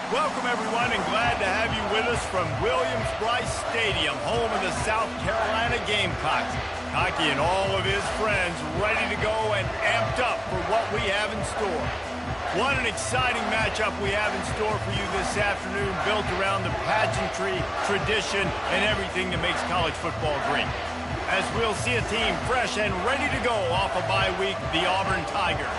Welcome, everyone, and glad to have you with us from Williams-Brice Stadium, home of the South Carolina Gamecocks. Cocky and all of his friends ready to go and amped up for what we have in store. What an exciting matchup we have in store for you this afternoon, built around the pageantry, tradition, and everything that makes college football great. As we'll see a team fresh and ready to go off a bye week, the Auburn Tigers.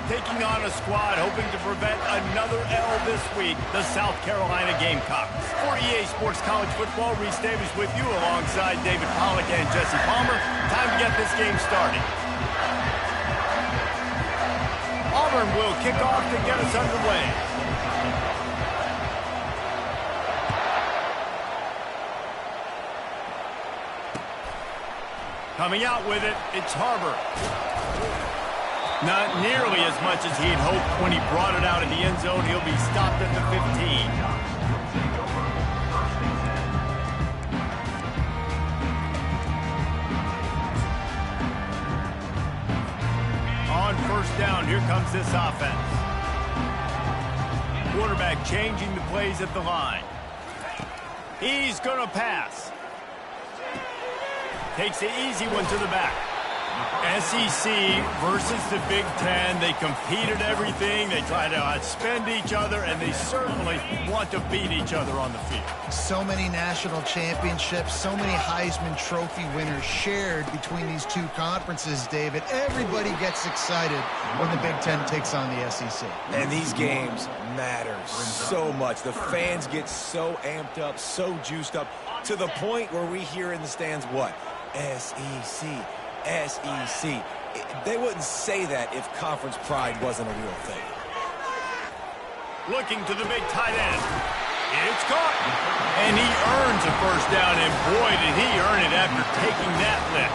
Taking on a squad hoping to prevent another L this week, the South Carolina Gamecocks. For EA Sports College Football, Reese Davis with you alongside David Pollack and Jesse Palmer. Time to get this game started. Auburn will kick off to get us underway. Coming out with it, it's Harbor. Not nearly as much as he'd hoped when he brought it out of the end zone. He'll be stopped at the 15. On first down, here comes this offense. Quarterback changing the plays at the line. He's going to pass. Takes the easy one to the back. SEC versus the Big Ten. They compete at everything. They try to outspend each other, and they certainly want to beat each other on the field. So many national championships, so many Heisman Trophy winners shared between these two conferences, David. Everybody gets excited when the Big Ten takes on the SEC. And these games matter so much. The fans get so amped up, so juiced up, to the point where we hear in the stands what? SEC. SEC. They wouldn't say that if conference pride wasn't a real thing. Looking to the big tight end. It's caught. And he earns a first down, and boy, did he earn it after taking that lift.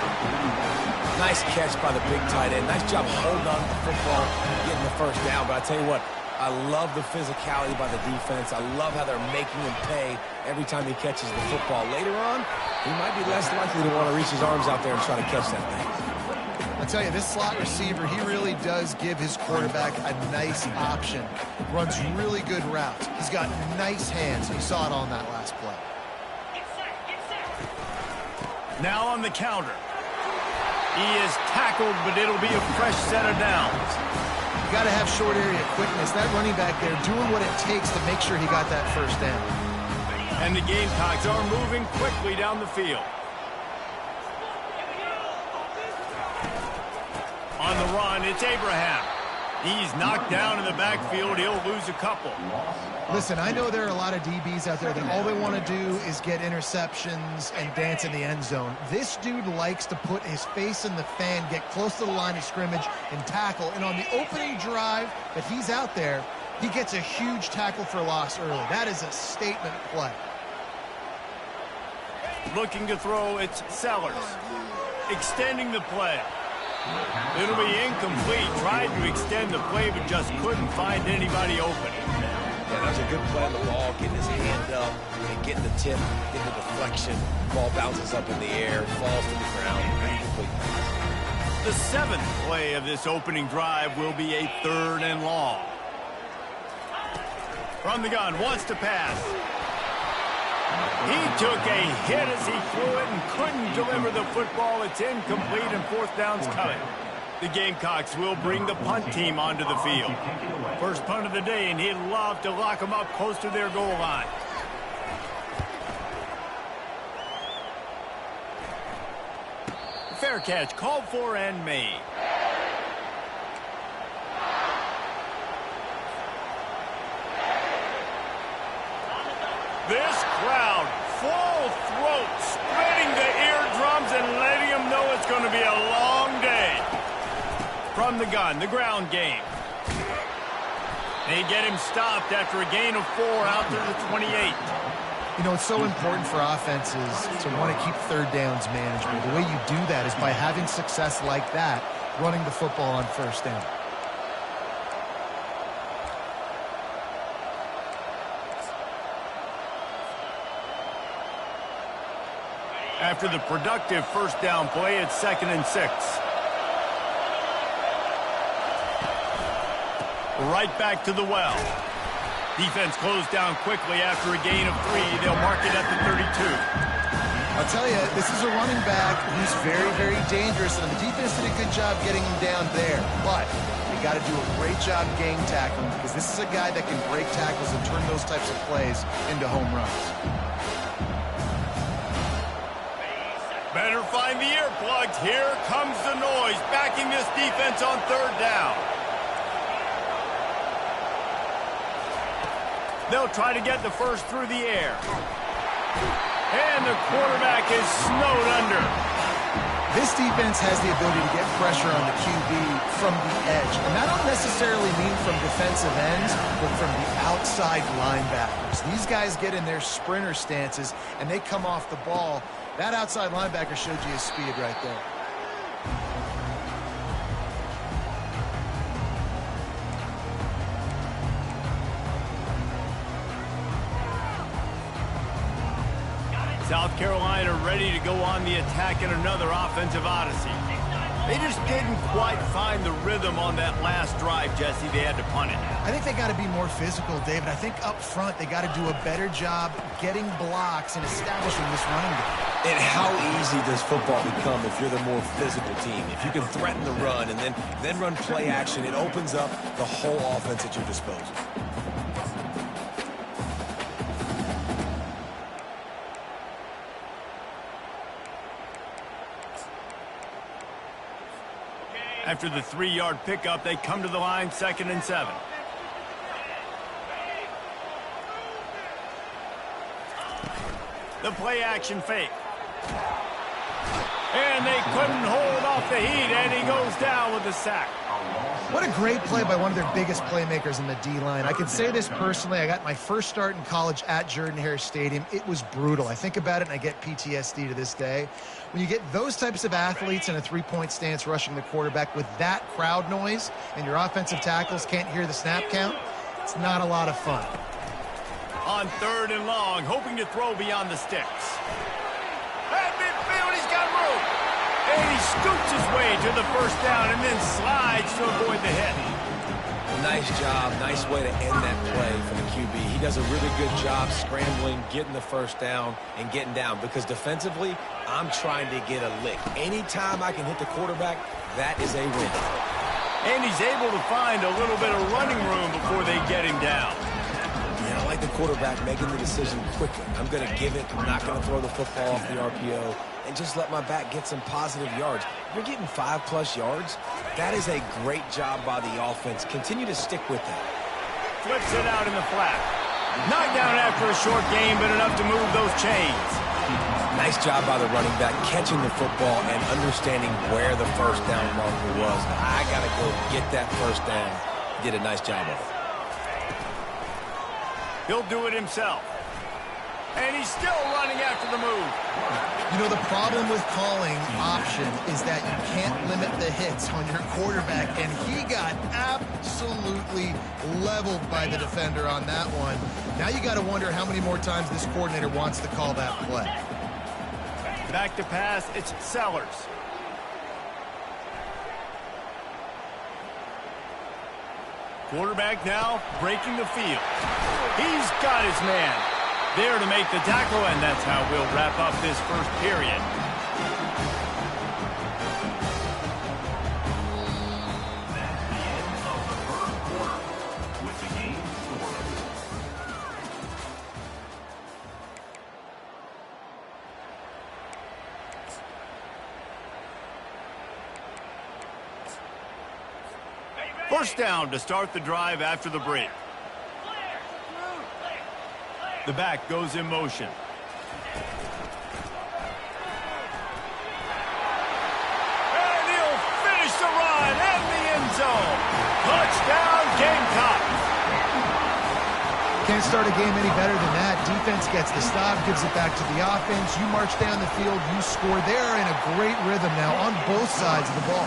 Nice catch by the big tight end. Nice job holding on to the football, getting the first down. But I tell you what, I love the physicality by the defense. I love how they're making him pay every time he catches the football. Later on, he might be less likely to want to reach his arms out there and try to catch that thing. I tell you, this slot receiver, he really does give his quarterback a nice option. Runs really good routes. He's got nice hands. You saw it on that last play. Now on the counter. He is tackled, but it'll be a fresh set of downs. You got to have short area quickness. That running back there doing what it takes to make sure he got that first down. And the Gamecocks are moving quickly down the field. On the run, it's Abraham. He's knocked down in the backfield. He'll lose a couple. Listen, I know there are a lot of DBs out there that all they want to do is get interceptions and dance in the end zone. This dude likes to put his face in the fan, get close to the line of scrimmage, and tackle. And on the opening drive that he's out there, he gets a huge tackle for loss early. That is a statement play. Looking to throw, it's Sellers. Extending the play. It'll be incomplete. Tried to extend the play, but just couldn't find anybody open. Yeah, that was a good play on the ball, getting his hand up and getting the tip, getting the deflection. Ball bounces up in the air, falls to the ground. Incomplete. The seventh play of this opening drive will be a 3rd and long. From the gun, wants to pass. He took a hit as he threw it and couldn't deliver the football. It's incomplete and 4th down's coming. The Gamecocks will bring the punt team onto the field. First punt of the day, and he'd love to lock them up close to their goal line. fair catch, called for and made. This crowd, full throat, spreading the eardrums and letting them know it's going to be a long day. From the gun, the ground game. They get him stopped after a gain of 4 out to the 28. You know, it's so important for offenses to want to keep third downs manageable. The way you do that is by having success like that, running the football on first down. After the productive first down play, it's 2nd and 6. Right back to the well. Defense closed down quickly after a gain of 3. They'll mark it at the 32. I'll tell you, this is a running back who's very, very dangerous, and the defense did a good job getting him down there. But they got to do a great job gang tackling, because this is a guy that can break tackles and turn those types of plays into home runs. Better find the earplugs. Here comes the noise, backing this defense on 3rd down. They'll try to get the first through the air. And the quarterback is snowed under. This defense has the ability to get pressure on the QB from the edge. And that don't necessarily mean from defensive ends, but from the outside linebackers. These guys get in their sprinter stances, and they come off the ball. That outside linebacker showed you his speed right there. South Carolina ready to go on the attack in another offensive odyssey. They just didn't quite find the rhythm on that last drive, Jesse. They had to punt it. I think they got to be more physical, David. I think up front they got to do a better job getting blocks and establishing this running game. And how easy does football become if you're the more physical team? If you can threaten the run and then run play action, it opens up the whole offense at your disposal. After the 3-yard pickup, they come to the line, 2nd and 7. The play action fake. And they couldn't hold off the heat, and he goes down with the sack. What a great play by one of their biggest playmakers in the D-line. I can say this personally. I got my first start in college at Jordan-Hare Stadium. It was brutal. I think about it, and I get PTSD to this day. When you get those types of athletes in a three-point stance rushing the quarterback with that crowd noise and your offensive tackles can't hear the snap count, it's not a lot of fun. On 3rd and long, hoping to throw beyond the sticks. At midfield, he's got room. And he scoots his way to the first down and then slides to avoid the hit. Nice job. Nice way to end that play for the QB. He does a really good job scrambling, getting the first down, and getting down. Because defensively, I'm trying to get a lick. Anytime I can hit the quarterback, that is a win. And he's able to find a little bit of running room before they get him down. Yeah, I like the quarterback making the decision quickly. I'm going to give it. I'm not going to throw the football off the RPO. And just let my back get some positive yards. You're getting 5+ yards. That is a great job by the offense. Continue to stick with that. Flips it out in the flat. Knocked down after a short game, but enough to move those chains. Nice job by the running back catching the football and understanding where the first down marker was. I got to go get that first down. Did a nice job of it. He'll do it himself. And he's still running after the move. You know, the problem with calling option is that you can't limit the hits on your quarterback, and he got absolutely leveled by the defender on that one. Now you got to wonder how many more times this coordinator wants to call that play. Back to pass, it's Sellers. Quarterback now breaking the field. He's got his man there to make the tackle, and that's how we'll wrap up this first period. First down to start the drive after the break. The back goes in motion. And he'll finish the run and the end zone. Touchdown, Gamecocks. Can't start a game any better than that. Defense gets the stop, gives it back to the offense. You march down the field, you score. They're in a great rhythm now on both sides of the ball.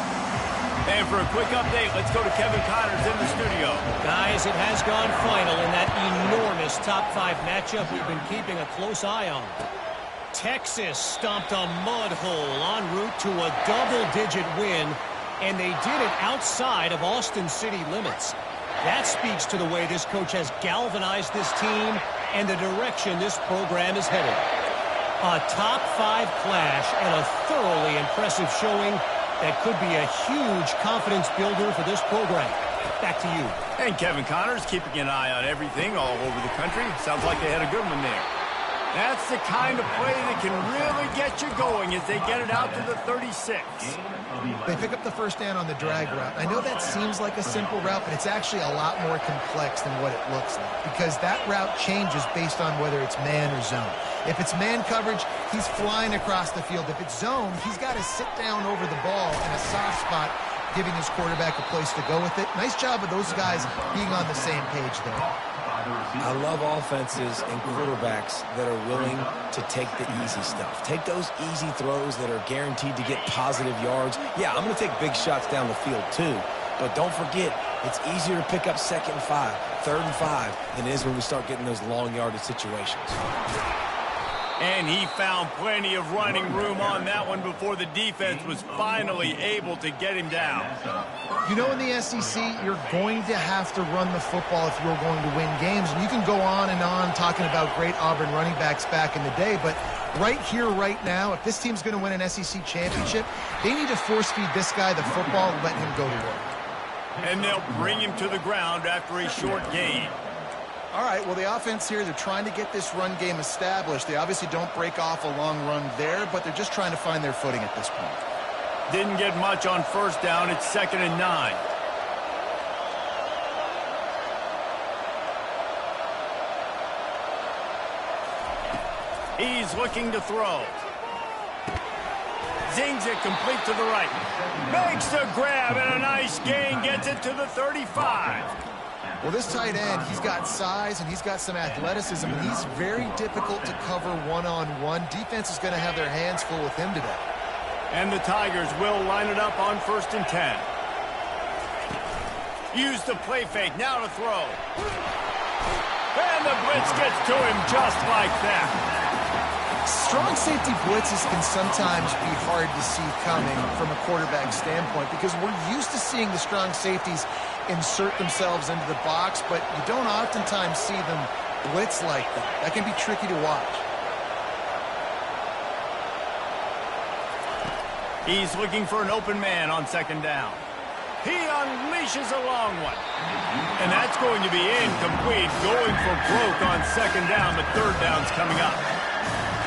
And for a quick update, let's go to Kevin Connors in the studio. Guys, it has gone final in that enormous top-5 matchup we've been keeping a close eye on. Texas stomped a mud hole en route to a double-digit win, and they did it outside of Austin city limits. That speaks to the way this coach has galvanized this team and the direction this program is headed. A top-5 clash and a thoroughly impressive showing that could be a huge confidence builder for this program. Back to you. And Kevin Connors keeping an eye on everything all over the country. Sounds like they had a good one there. That's the kind of play that can really get you going as they get it out to the 36. They pick up the first down on the drag route. I know that seems like a simple route, but it's actually a lot more complex than what it looks like, because that route changes based on whether it's man or zone. If it's man coverage, he's flying across the field. If it's zone, he's got to sit down over the ball in a soft spot, giving his quarterback a place to go with it. Nice job of those guys being on the same page there. I love offenses and quarterbacks that are willing to take the easy stuff. Take those easy throws that are guaranteed to get positive yards. Yeah, I'm going to take big shots down the field too. But don't forget, it's easier to pick up 2nd and 5, 3rd and 5 than it is when we start getting those long yardage situations. And he found plenty of running room on that one before the defense was finally able to get him down. You know, in the SEC, you're going to have to run the football if you're going to win games. And you can go on and on talking about great Auburn running backs back in the day, but right here, right now, if this team's going to win an SEC championship, they need to force-feed this guy the football and let him go to work. And they'll bring him to the ground after a short gain. All right, well, the offense here, they're trying to get this run game established. They obviously don't break off a long run there, but they're just trying to find their footing at this point. Didn't get much on first down. It's 2nd and 9. He's looking to throw. Zings it complete to the right. Makes the grab and a nice gain. Gets it to the 35. Well, this tight end, he's got size and he's got some athleticism, and he's very difficult to cover one-on-one. Defense is going to have their hands full with him today. And the Tigers will line it up on 1st and 10. Use the play fake, now to throw. And the blitz gets to him just like that. Strong safety blitzes can sometimes be hard to see coming from a quarterback standpoint, because we're used to seeing the strong safeties insert themselves into the box, but you don't oftentimes see them blitz like that. That can be tricky to watch. He's looking for an open man on 2nd down. He unleashes a long one. And that's going to be incomplete, going for broke on 2nd down, but 3rd down's coming up.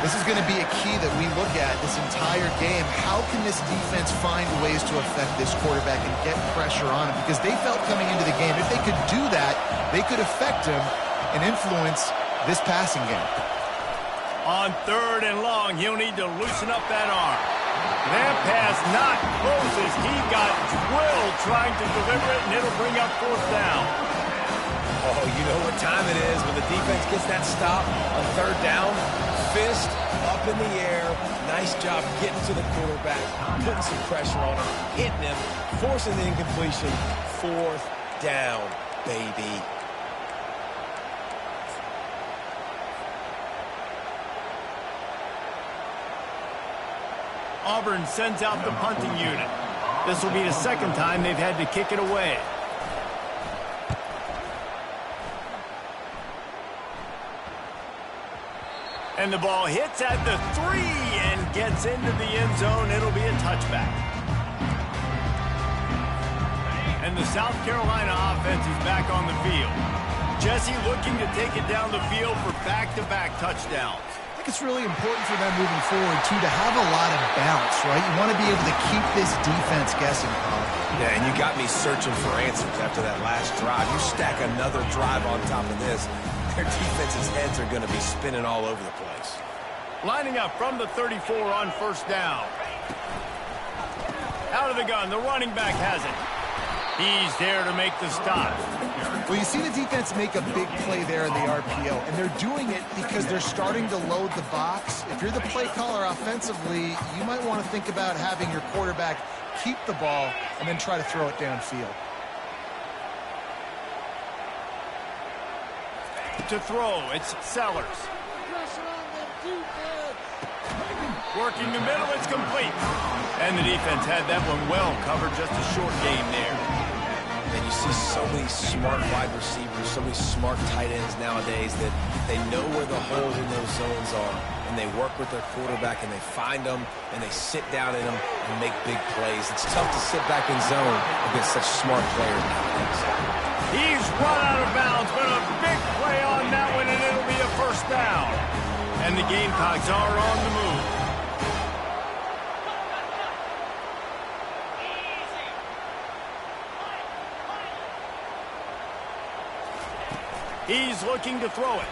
This is going to be a key that we look at this entire game. How can this defense find ways to affect this quarterback and get pressure on him? Because they felt coming into the game, if they could do that, they could affect him and influence this passing game. On 3rd and long, he'll need to loosen up that arm. That pass not close as he got drilled trying to deliver it, and it'll bring up 4th down. Oh, you know what time it is when the defense gets that stop on 3rd down. Fist up in the air. Nice job getting to the quarterback, putting some pressure on him, hitting him, forcing the incompletion. 4th down, baby. Auburn sends out the punting unit. This will be the 2nd time they've had to kick it away. And the ball hits at the 3 and gets into the end zone. It'll be a touchback. And the South Carolina offense is back on the field. Jesse looking to take it down the field for back-to-back touchdowns. think it's really important for them moving forward, too, to have a lot of balance, right? You want to be able to keep this defense guessing, Colin. Yeah, and you got me searching for answers after that last drive. You stack another drive on top of this, their defense's heads are going to be spinning all over the place. Lining up from the 34 on first down. Out of the gun, the running back has it. He's there to make the stop. Well, you see the defense make a big play there in the RPO, and they're doing it because they're starting to load the box. If you're the play caller offensively, you might want to think about having your quarterback keep the ball and then try to throw it downfield. To throw, it's Sellers. Working the middle, it's complete. And the defense had that one well covered, just a short game there. And you see so many smart wide receivers, so many smart tight ends nowadays that they know where the holes in those zones are, and they work with their quarterback, and they find them, and they sit down in them and make big plays. It's tough to sit back in zone against such smart players nowadays. He's run out of bounds, but a big play on that one, and it'll be a first down. And the Gamecocks are on the move. He's looking to throw it.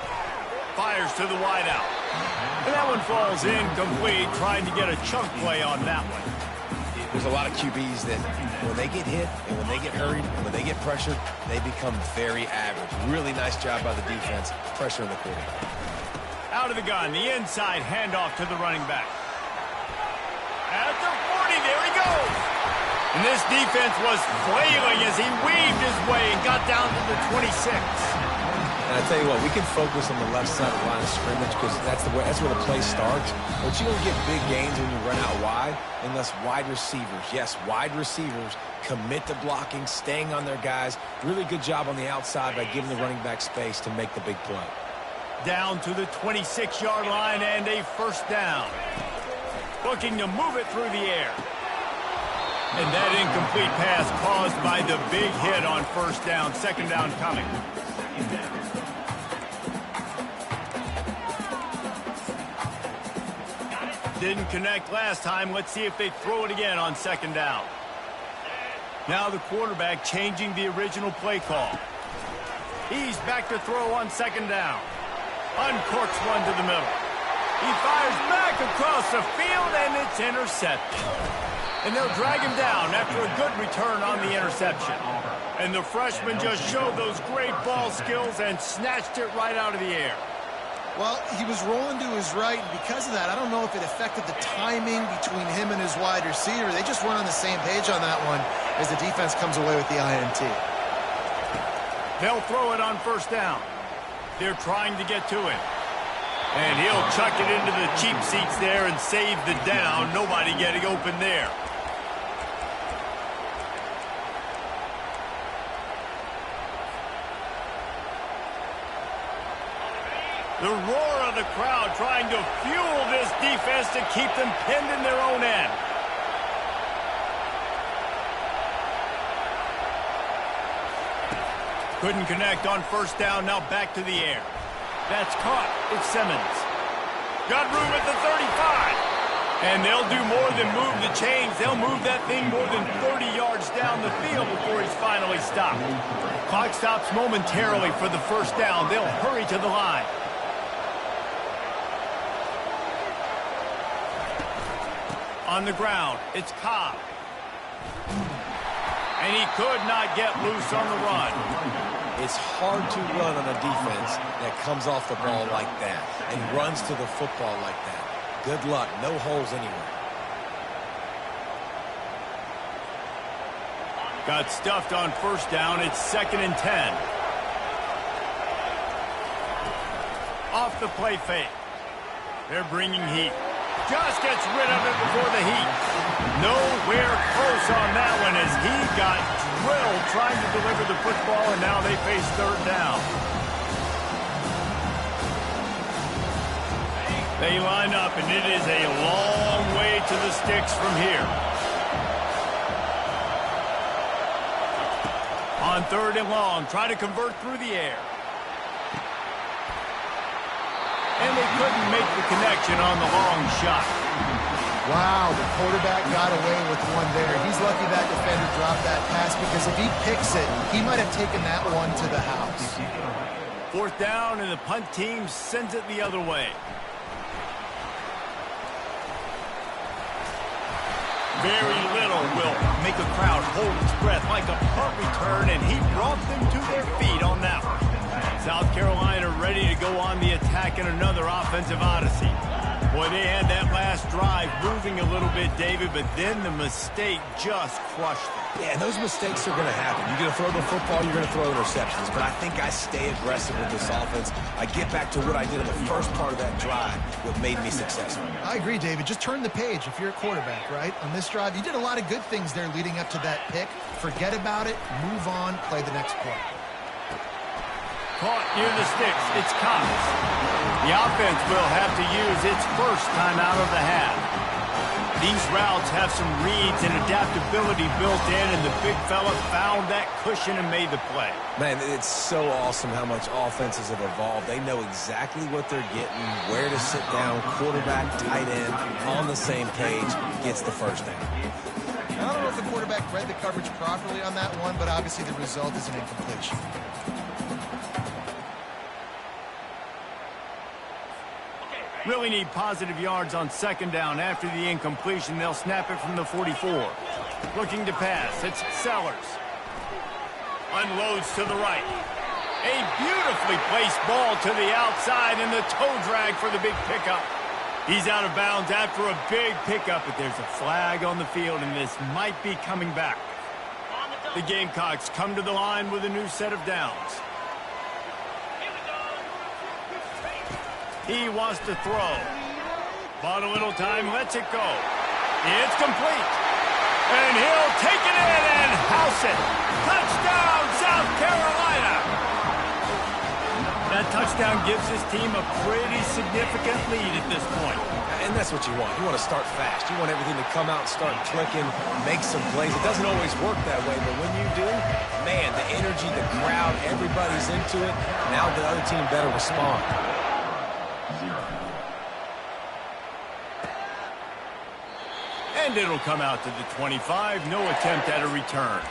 Fires to the wideout. And that one falls incomplete, trying to get a chunk play on that one. There's a lot of QBs that when they get hit and when they get hurried and when they get pressured, they become very average. Really nice job by the defense, pressuring the quarterback. Out of the gun, the inside handoff to the running back. At the 40, there he goes. And this defense was flailing as he weaved his way and got down to the 26. And I tell you what, we can focus on the left side of the line of scrimmage because that's where the play starts. But you don't get big gains when you run out wide unless wide receivers, yes, wide receivers, commit to blocking, staying on their guys. Really good job on the outside by giving the running back space to make the big play. Down to the 26-yard line and a first down. Looking to move it through the air. And that incomplete pass caused by the big hit on first down. Second down coming. Didn't connect last time. Let's see if they throw it again on second down. Now the quarterback changing the original play call. He's back to throw on second down. Uncorks one to the middle. He fires back across the field, and it's intercepted. And they'll drag him down after a good return on the interception. And the freshman just showed those great ball skills and snatched it right out of the air. Well, he was rolling to his right, and because of that, I don't know if it affected the timing between him and his wide receiver. They just weren't on the same page on that one as the defense comes away with the INT. They'll throw it on first down. They're trying to get to it. And he'll chuck it into the cheap seats there and save the down. Nobody getting open there. The roar of the crowd trying to fuel this defense to keep them pinned in their own end. Couldn't connect on first down, now back to the air. That's caught. It's Simmons. Got room at the 35. And they'll do more than move the chains. They'll move that thing more than 30 yards down the field before he's finally stopped. Clock stops momentarily for the first down. They'll hurry to the line. On the ground, it's Cobb. And he could not get loose on the run. It's hard to run on a defense that comes off the ball like that and runs to the football like that. Good luck. No holes anywhere. Got stuffed on first down. It's 2nd and 10. Off the play fake. They're bringing heat. Just gets rid of it before the heat. Nowhere close on that one as he got drilled trying to deliver the football, and now they face third down. They line up, and it is a long way to the sticks from here. On 3rd and long, try to convert through the air. And they couldn't make the connection on the long shot. Wow, the quarterback got away with one there. He's lucky that defender dropped that pass because if he picks it, he might have taken that one to the house. 4th down, and the punt team sends it the other way. Very little will make a crowd hold its breath like a punt return, and he brought them to their feet on that one. South Carolina ready to go on the attack in another offensive odyssey. Boy, they had that last drive moving a little bit, David, but then the mistake just crushed them. Yeah, and those mistakes are going to happen. You're going to throw the football, you're going to throw interceptions. But I think I stay aggressive with this offense. I get back to what I did in the first part of that drive, what made me successful. I agree, David. Just turn the page if you're a quarterback, right? On this drive, you did a lot of good things there leading up to that pick. Forget about it, move on, play the next play. Caught near the sticks. It's Cox. The offense will have to use its first timeout of the half. These routes have some reads and adaptability built in, and the big fella found that cushion and made the play. Man, it's so awesome how much offenses have evolved. They know exactly what they're getting, where to sit down, quarterback, tight end, on the same page, gets the first down. I don't know if the quarterback read the coverage properly on that one, but obviously the result is an incompletion. Really need positive yards on 2nd down. After the incompletion, they'll snap it from the 44. Looking to pass. It's Sellers. Unloads to the right. A beautifully placed ball to the outside, and the toe drag for the big pickup. He's out of bounds after a big pickup, but there's a flag on the field, and this might be coming back. The Gamecocks come to the line with a new set of downs. He wants to throw. Bought a little time, lets it go. It's complete. And he'll take it in and house it. Touchdown, South Carolina. That touchdown gives his team a pretty significant lead at this point. And that's what you want. You want to start fast. You want everything to come out and start clicking, make some plays. It doesn't always work that way, but when you do, man, the energy, the crowd, everybody's into it. Now the other team better respond. And it'll come out to the 25. No attempt at a return.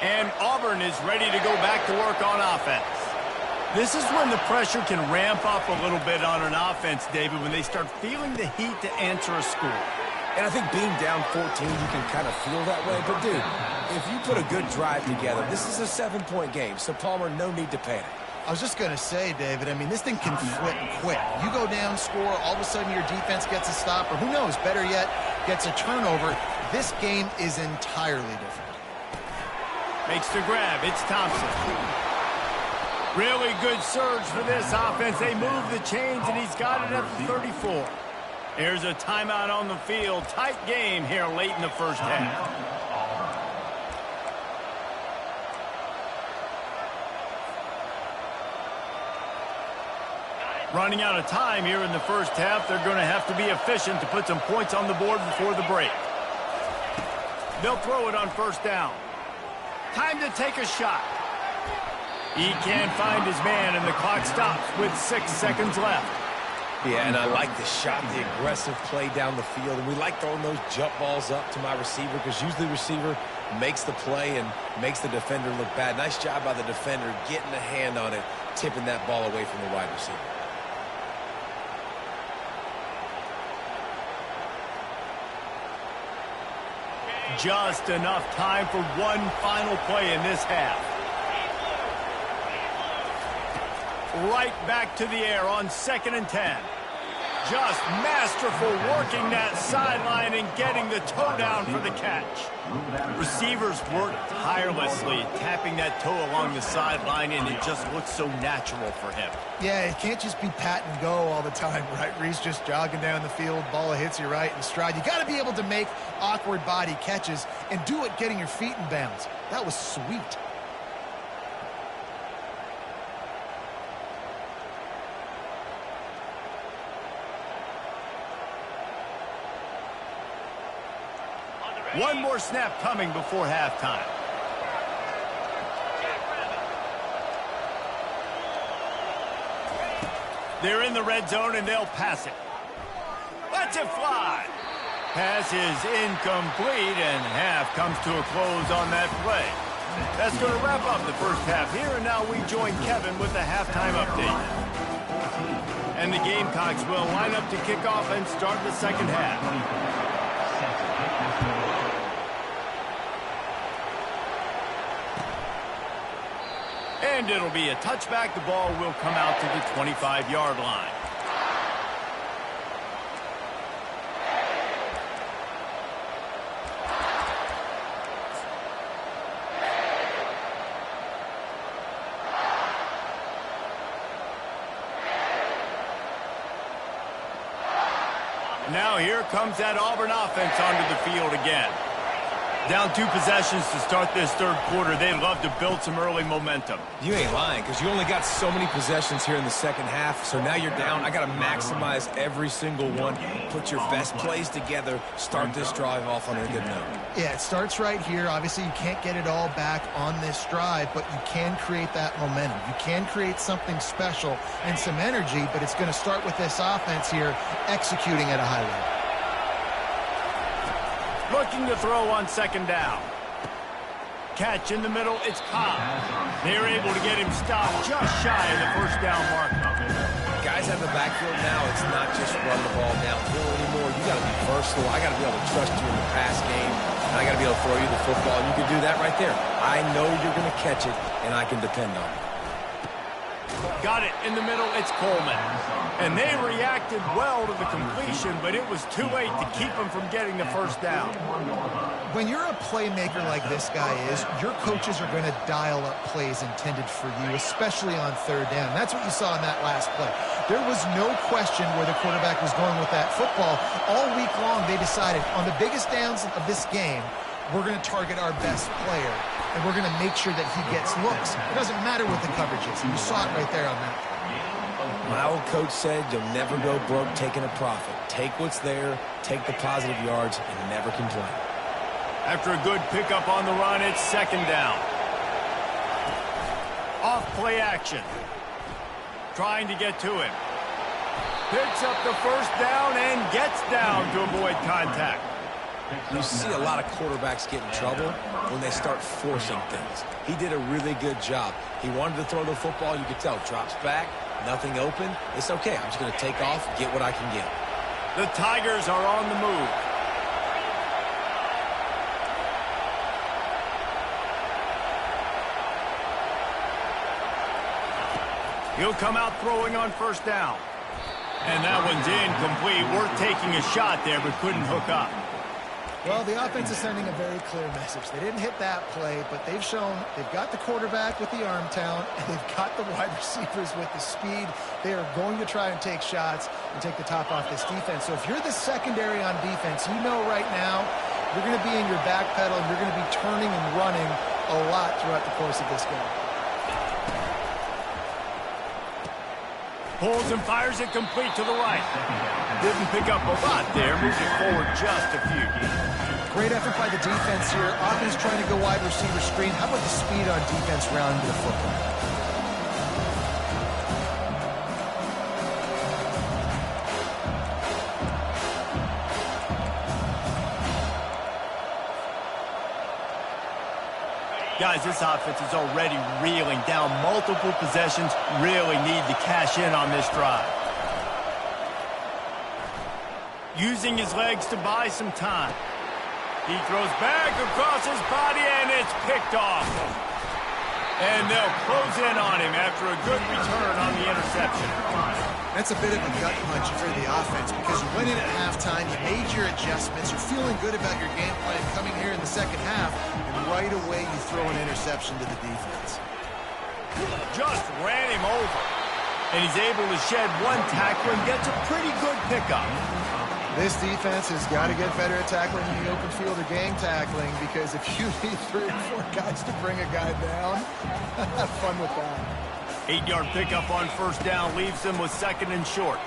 And Auburn is ready to go back to work on offense. This is when the pressure can ramp up a little bit on an offense, David, when they start feeling the heat to answer a score. And I think being down 14, you can kind of feel that way. But, dude, if you put a good drive together, this is a 7-point game. So, Palmer, no need to panic. I was just going to say, David, I mean, this thing can flip quick. You go down, score, all of a sudden your defense gets a stop, or who knows, better yet, gets a turnover. This game is entirely different. Makes the grab. It's Thompson. Really good surge for this offense. They move the chains, and he's got it at the 34. Here's a timeout on the field. Tight game here late in the first half. Running out of time here in the first half. They're going to have to be efficient to put some points on the board before the break. They'll throw it on 1st down. Time to take a shot. He can't find his man, and the clock stops with 6 seconds left. Yeah, and I like the shot, the aggressive play down the field. And we like throwing those jump balls up to my receiver because usually the receiver makes the play and makes the defender look bad. Nice job by the defender getting a hand on it, tipping that ball away from the wide receiver. Just enough time for one final play in this half. Right back to the air on 2nd and 10. Just masterful working that sideline and getting the toe down for the catch. Receivers work tirelessly, tapping that toe along the sideline, and it just looks so natural for him. Yeah, it can't just be pat and go all the time, right? Reese just jogging down the field, ball hits you right in stride. You got to be able to make awkward body catches and do it getting your feet in bounds. That was sweet. One more snap coming before halftime. They're in the red zone, and they'll pass it. Let's it fly. Pass is incomplete, and half comes to a close on that play. That's going to wrap up the first half here, and now we join Kevin with the halftime update. And the Gamecocks will line up to kick off and start the second half. And it'll be a touchback. The ball will come out to the 25-yard line. Now here comes that Auburn offense onto the field again. Down 2 possessions to start this third quarter. They'd love to build some early momentum. You ain't lying, because you only got so many possessions here in the second half, so now you're down. I got to maximize every single one, put your best plays together, start this drive off on a good note. Yeah, it starts right here. Obviously, you can't get it all back on this drive, but you can create that momentum. You can create something special and some energy, but it's going to start with this offense here executing at a high level. Looking to throw on second down. Catch in the middle, it's Cobb. They're able to get him stopped just shy of the first down mark. Guys have the backfield now. It's not just run the ball downhill anymore. You got to be versatile. I got to be able to trust you in the pass game, and I got to be able to throw you the football, and you can do that right there. I know you're going to catch it, and I can depend on it. Got it in the middle, it's Coleman. And they reacted well to the completion, but it was too late to keep them from getting the first down. When you're a playmaker like this guy is, your coaches are going to dial up plays intended for you, especially on third down. That's what you saw in that last play. There was no question where the quarterback was going with that football. All week long, they decided on the biggest downs of this game, we're going to target our best player, and we're going to make sure that he gets looks. It doesn't matter what the coverage is. You saw it right there on that. My old coach said you'll never go broke taking a profit. Take what's there, take the positive yards, and never complain. After a good pickup on the run, it's second down. Off play action. Trying to get to him. Picks up the first down and gets down to avoid contact. You see a lot of quarterbacks get in trouble when they start forcing things. He did a really good job. He wanted to throw the football. You could tell. Drops back, nothing open. It's okay. I'm just going to take off, get what I can get. The Tigers are on the move. He'll come out throwing on first down. And that one's incomplete. Worth taking a shot there, but couldn't hook up. Well, the offense is sending a very clear message. They didn't hit that play, but they've shown they've got the quarterback with the arm talent, and they've got the wide receivers with the speed. They are going to try and take shots and take the top off this defense. So if you're the secondary on defense, you know right now you're going to be in your back pedal, and you're going to be turning and running a lot throughout the course of this game. Pulls and fires it complete to the right. Didn't pick up a lot there, moved it forward just a few. Great effort by the defense here. Offense trying to go wide receiver screen. How about the speed on defense rounding the football? Guys, this offense is already reeling down multiple possessions. Really need to cash in on this drive. Using his legs to buy some time. He throws back across his body, and it's picked off. And they'll close in on him after a good return on the interception. That's a bit of a gut punch for the offense because you went in at halftime, you made your adjustments, you're feeling good about your game plan coming here in the second half, and right away you throw an interception to the defense. Just ran him over. And he's able to shed one tackle and gets a pretty good pickup. This defense has got to get better at tackling in the open field or gang tackling, because if you need 3 or 4 guys to bring a guy down, have fun with that. 8-yard pickup on first down leaves them with second and short.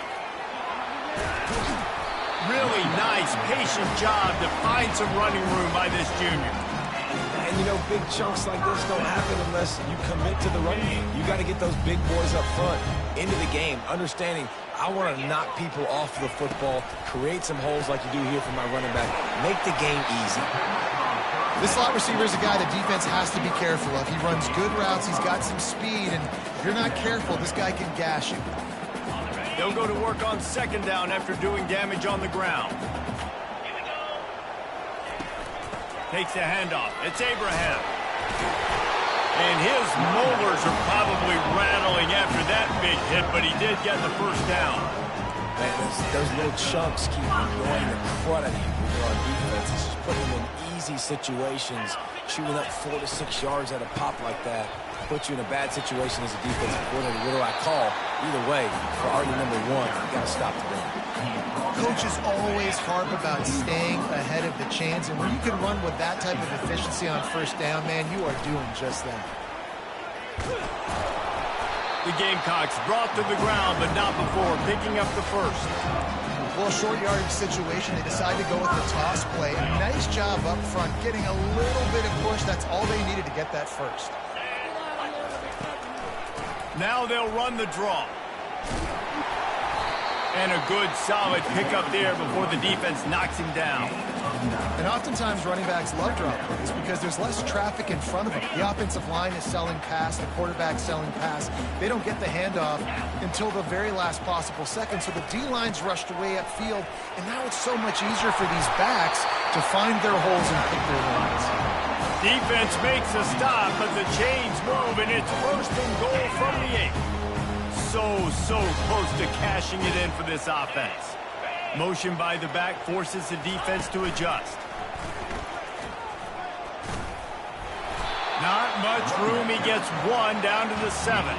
Really nice, patient job to find some running room by this junior. And And, you know, big chunks like this don't happen unless you commit to the running game. You got to get those big boys up front into the game, understanding I want to knock people off the football, create some holes like you do here for my running back, make the game easy. This slot receiver is a guy the defense has to be careful of. He runs good routes. He's got some speed, and if you're not careful, this guy can gash you. They'll go to work on second down after doing damage on the ground. Takes the handoff. It's Abraham. And his molars are probably rattling after that big hit, but he did get the first down. Man, those little chunks keep annoying the crud out of you when you're on defense. It's just putting them in easy situations, shooting up 4 to 6 yards at a pop like that. Put you in a bad situation as a defensive coordinator. What do I call? Either way, priority number one, you got to stop the run. Coaches always harp about staying ahead of the chains, and when you can run with that type of efficiency on first down, man, you are doing just that. The Gamecocks brought to the ground, but not before picking up the first. Well, short yardage situation, they decide to go with the toss play. Nice job up front, getting a little bit of push. That's all they needed to get that first. Now they'll run the draw. And a good, solid pickup there before the defense knocks him down. And oftentimes running backs love drop plays because there's less traffic in front of them. The offensive line is selling pass, the quarterback's selling pass. They don't get the handoff until the very last possible second, so the D-line's rushed away upfield, and now it's so much easier for these backs to find their holes and pick their lanes. Defense makes a stop, but the chains move, and it's first and goal from the 8. So close to cashing it in for this offense. Motion by the back forces the defense to adjust. Not much room. He gets one down to the 7.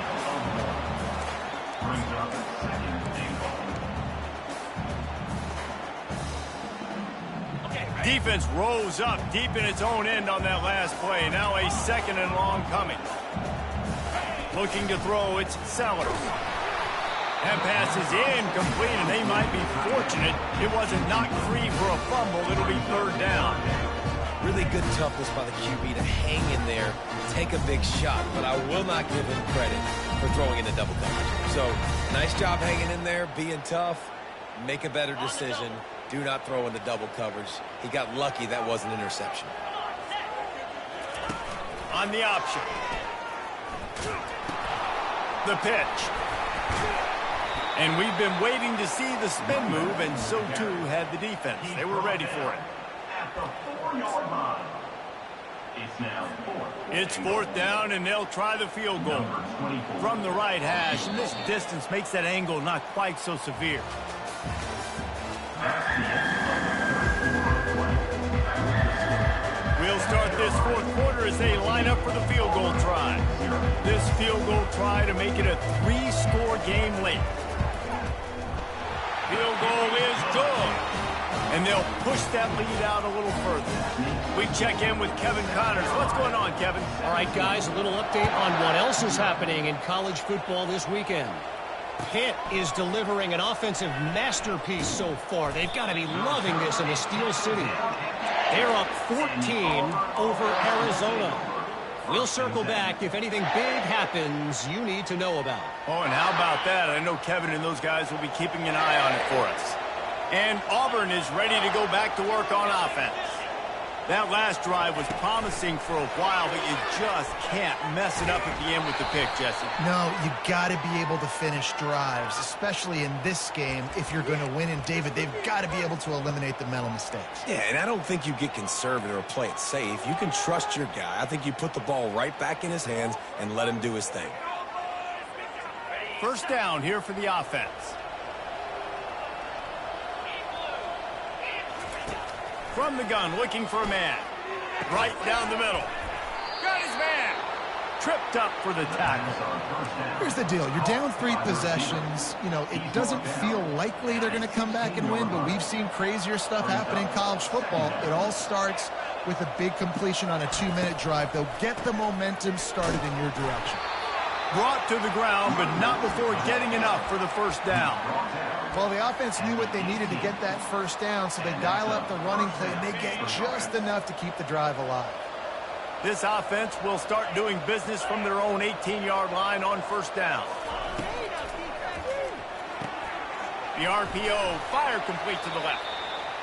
Defense rolls up deep in its own end on that last play. Now a second and long coming. Looking to throw, it's Sellers. That pass is incomplete, and they might be fortunate it wasn't knocked free for a fumble. It'll be third down. Really good toughness by the QB to hang in there, take a big shot, but I will not give him credit for throwing into double coverage. So, nice job hanging in there, being tough, make a better decision. Do not throw into double coverage. He got lucky that was an interception. On the option. The pitch. And we've been waiting to see the spin move, and so too had the defense. They were ready for it. At the 4-yard line. It's now It's fourth down, and they'll try the field goal. From the right hash, and this distance makes that angle not quite so severe. We'll start this fourth quarter as they line up for the field goal try. This field goal try to make it a 3-score game late. Field goal is good. And they'll push that lead out a little further. We check in with Kevin Connors. What's going on, Kevin? All right, guys, a little update on what else is happening in college football this weekend. Pitt is delivering an offensive masterpiece so far. They've got to be loving this in the Steel City. They're up 14 over Arizona. We'll circle back if anything big happens you need to know about. Oh, and how about that? I know Kevin and those guys will be keeping an eye on it for us. And Auburn is ready to go back to work on offense. That last drive was promising for a while, but you just can't mess it up at the end with the pick, Jesse. No, you got to be able to finish drives, especially in this game if you're going to win. And, David, they've got to be able to eliminate the mental mistakes. Yeah, and I don't think you get conservative or play it safe. You can trust your guy. I think you put the ball right back in his hands and let him do his thing. First down here for the offense. From the gun, looking for a man. Right down the middle. Got his man. Tripped up for the tackle. Here's the deal. You're down 3 possessions. You know, it doesn't feel likely they're going to come back and win, but we've seen crazier stuff happen in college football. It all starts with a big completion on a 2-minute drive. They'll get the momentum started in your direction. Brought to the ground, but not before getting enough for the first down. Well, the offense knew what they needed to get that first down, so they dial up the running play, and they get just enough to keep the drive alive. This offense will start doing business from their own 18-yard line on first down. The RPO, fire complete to the left.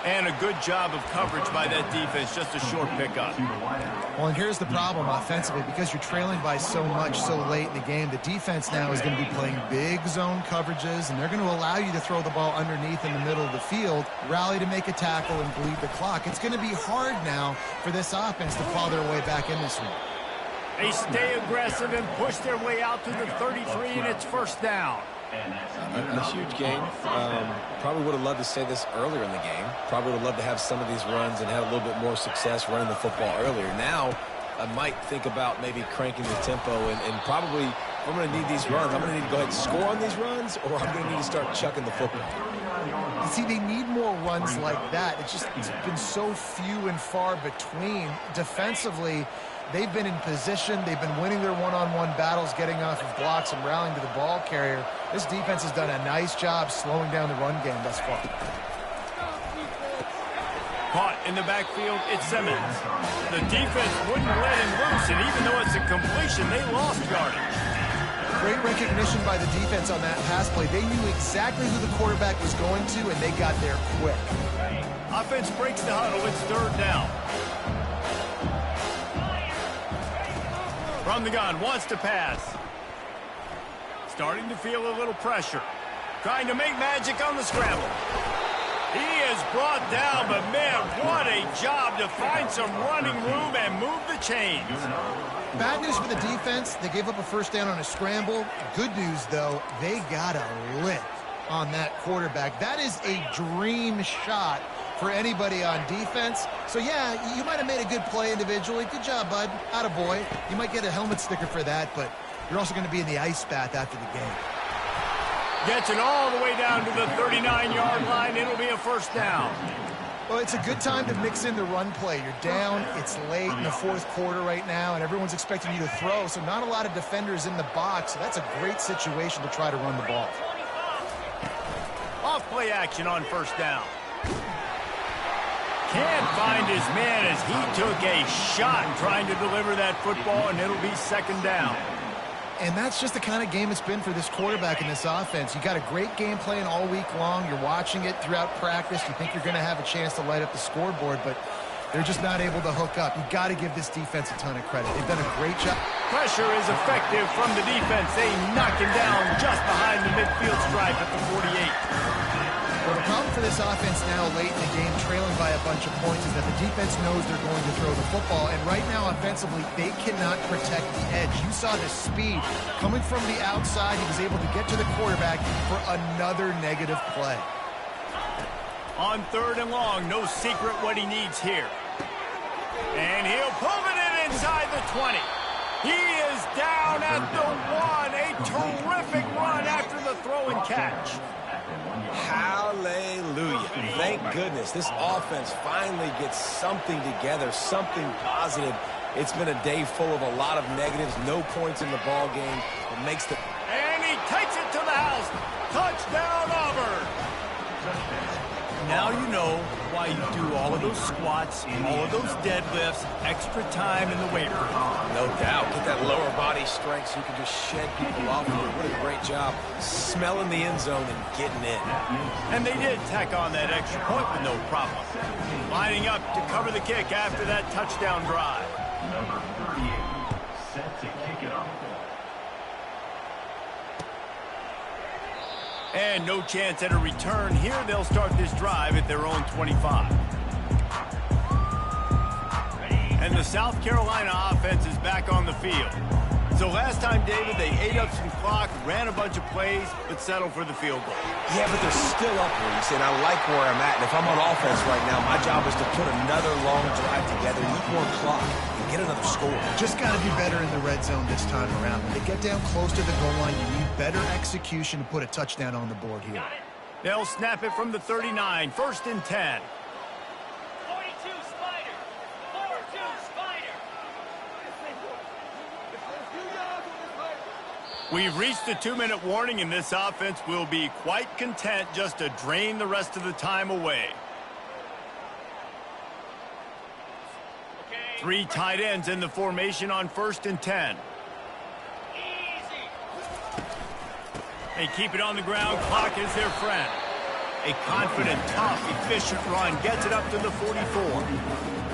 And a good job of coverage by that defense, just a short pickup. Well, and here's the problem offensively. Because you're trailing by so much so late in the game, the defense now is going to be playing big zone coverages, and they're going to allow you to throw the ball underneath in the middle of the field, rally to make a tackle, and bleed the clock. It's going to be hard now for this offense to claw their way back in this one. They stay aggressive and push their way out to the 33, and it's first down. A huge game. Probably would have loved to say this earlier in the game. Probably would have loved to have some of these runs and have a little bit more success running the football earlier. Now, I might think about maybe cranking the tempo and probably, if I'm going to need these runs, I'm going to need to go ahead and score on these runs, or I'm going to need to start chucking the football. See, they need more runs like that. It's been so few and far between. Defensively, they've been in position. They've been winning their one-on-one battles, getting off of blocks and rallying to the ball carrier. This defense has done a nice job slowing down the run game thus far. Caught in the backfield, it's Simmons. The defense wouldn't let him loose, and even though it's a completion, they lost yardage. Great recognition by the defense on that pass play. They knew exactly who the quarterback was going to, and they got there quick. Offense breaks the huddle. It's third down. From the gun, wants to pass. Starting to feel a little pressure. Trying to make magic on the scramble. He is brought down, but man, what a job to find some running room and move the chains. Bad news for the defense. They gave up a first down on a scramble. Good news, though, they got a lick on that quarterback. That is a dream shot for anybody on defense. So, yeah, you might have made a good play individually. Good job, bud. Attaboy. You might get a helmet sticker for that, but you're also going to be in the ice bath after the game. Gets it all the way down to the 39-yard line. It'll be a first down. Well, it's a good time to mix in the run play. You're down, it's late in the fourth quarter right now, and everyone's expecting you to throw, so not a lot of defenders in the box. So that's a great situation to try to run the ball. Off play action on first down. Can't find his man as he took a shot trying to deliver that football, and it'll be second down. And that's just the kind of game it's been for this quarterback in this offense. You got a great game plan all week long. You're watching it throughout practice. You think you're going to have a chance to light up the scoreboard, but they're just not able to hook up. You got to give this defense a ton of credit. They've done a great job. Pressure is effective from the defense. They knock him down just behind the midfield stripe at the 48. Well, the problem for this offense now late in the game, trailing by a bunch of points, is that the defense knows they're going to throw the football. And right now, offensively, they cannot protect the edge. You saw the speed. Coming from the outside, he was able to get to the quarterback for another negative play. On third and long, no secret what he needs here. And he'll pull it in inside the 20. He is down at the 1. A terrific run after the throw and catch. Hallelujah. Thank goodness this offense finally gets something together, something positive. It's been a day full of a lot of negatives, no points in the ball game. It makes the... And he takes it to the house. Touchdown, Auburn. Now you know why you do all of those squats, all of those deadlifts, extra time in the weight room. No doubt. Get that lower body strength so you can just shed people off. What a great job smelling the end zone and getting in. And they did tack on that extra point with no problem. Lining up to cover the kick after that touchdown drive. Number 38, set to kick it off. And no chance at a return here. They'll start this drive at their own 25. And the South Carolina offense is back on the field. So last time, David, they ate up some clock, ran a bunch of plays, but settled for the field goal. Yeah, but they're still up, Reese, and I like where I'm at. And if I'm on offense right now, my job is to put another long drive together, eat more clock, and get another score. Just got to be better in the red zone this time around. When they get down close to the goal line, you need better execution to put a touchdown on the board here. They'll snap it from the 39, first and 10. We've reached the 2-minute warning, and this offense will be quite content just to drain the rest of the time away. Three tight ends in the formation on 1st and 10. They keep it on the ground. Clock is their friend. A confident, tough, efficient run gets it up to the 44.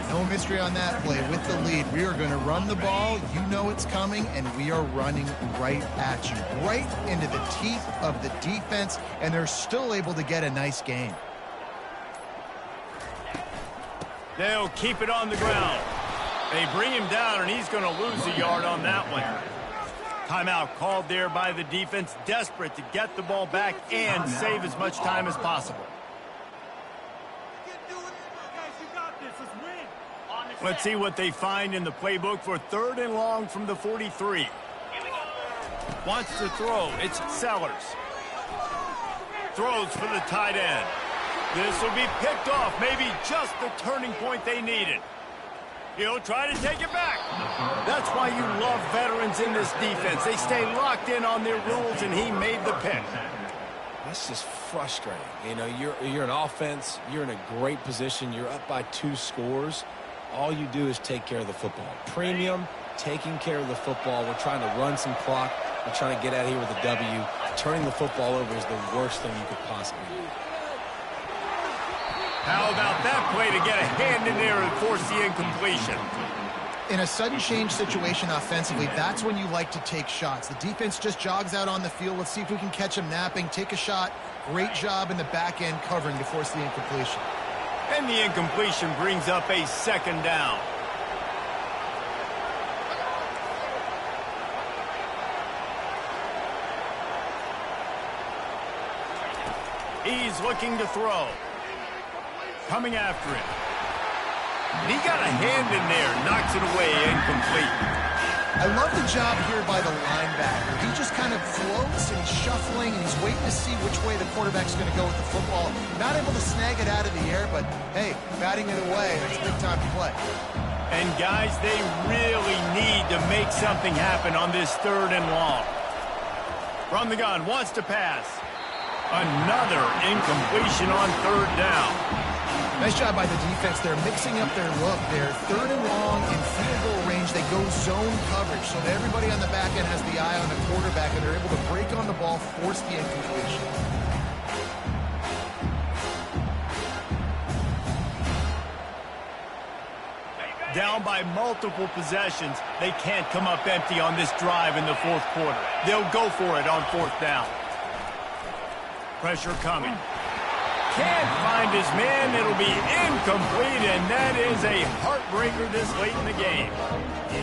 No mystery on that play. With the lead, we are going to run the ball. You know it's coming, and we are running right at you, right into the teeth of the defense, and they're still able to get a nice gain. They'll keep it on the ground. They bring him down, and he's going to lose a yard on that one. Timeout called there by the defense, desperate to get the ball back and save as much time as possible. Let's see what they find in the playbook for 3rd and long from the 43. Wants to throw. It's Sellers. Throws for the tight end. This will be picked off. Maybe just the turning point they needed. He'll try to take it back. That's why you love veterans in this defense. They stay locked in on their rules, and he made the pick. That's just frustrating. You know, you're an offense. You're in a great position. You're up by 2 scores. All you do is take care of the football. Premium, taking care of the football. We're trying to run some clock. We're trying to get out of here with a W. Turning the football over is the worst thing you could possibly do. How about that play to get a hand in there and force the incompletion? In a sudden change situation offensively, that's when you like to take shots. The defense just jogs out on the field. Let's see if we can catch them napping. Take a shot. Great job in the back end covering to force the incompletion. And the incompletion brings up a 2nd down. He's looking to throw. Coming after it. He got a hand in there, knocks it away, incomplete. I love the job here by the linebacker. He just kind of floats and he's shuffling and he's waiting to see which way the quarterback's going to go with the football. Not able to snag it out of the air, but hey, batting it away, it's a big time play. And guys, they really need to make something happen on this 3rd and long. From the gun, wants to pass. Another incompletion on 3rd down. Nice job by the defense. They're mixing up their look. They're 3rd and long in field goal range. They go zone coverage, so that everybody on the back end has the eye on the quarterback, and they're able to break on the ball, force the incompletion. Down by multiple possessions, they can't come up empty on this drive in the 4th quarter. They'll go for it on 4th down. Pressure coming. Can't find his man. It'll be incomplete, and that is a heartbreaker this late in the game.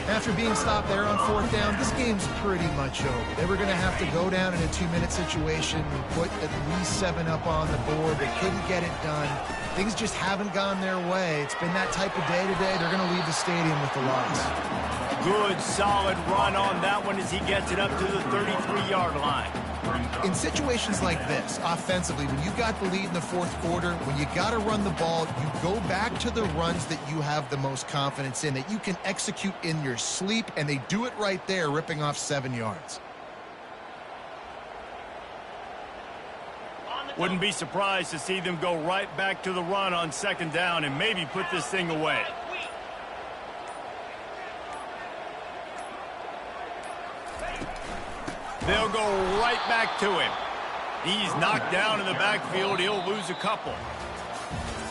After being stopped there on 4th down, this game's pretty much over. They were going to have to go down in a 2-minute situation and put at least 7 up on the board. They couldn't get it done. Things just haven't gone their way. It's been that type of day today. They're going to leave the stadium with the loss. Good, solid run on that one as he gets it up to the 33-yard line. In situations like this, offensively, when you got the lead in the 4th quarter, when you got to run the ball, you go back to the runs that you have the most confidence in, that you can execute in your sleep, and they do it right there, ripping off 7 yards. Wouldn't be surprised to see them go right back to the run on 2nd down and maybe put this thing away. They'll go right back to him. He's knocked down in the backfield. He'll lose a couple.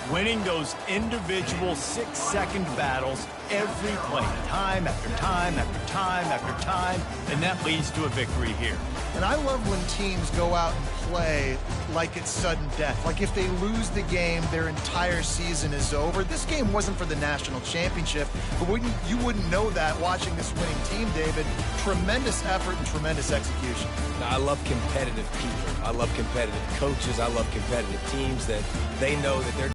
Winning those individual 6-second battles every play, time after time after time after time, and that leads to a victory here. And I love when teams go out and play like it's sudden death. Like if they lose the game, their entire season is over. This game wasn't for the national championship, but you wouldn't know that watching this winning team, David. Tremendous effort and tremendous execution. Now, I love competitive people. I love competitive coaches. I love competitive teams that they know that they're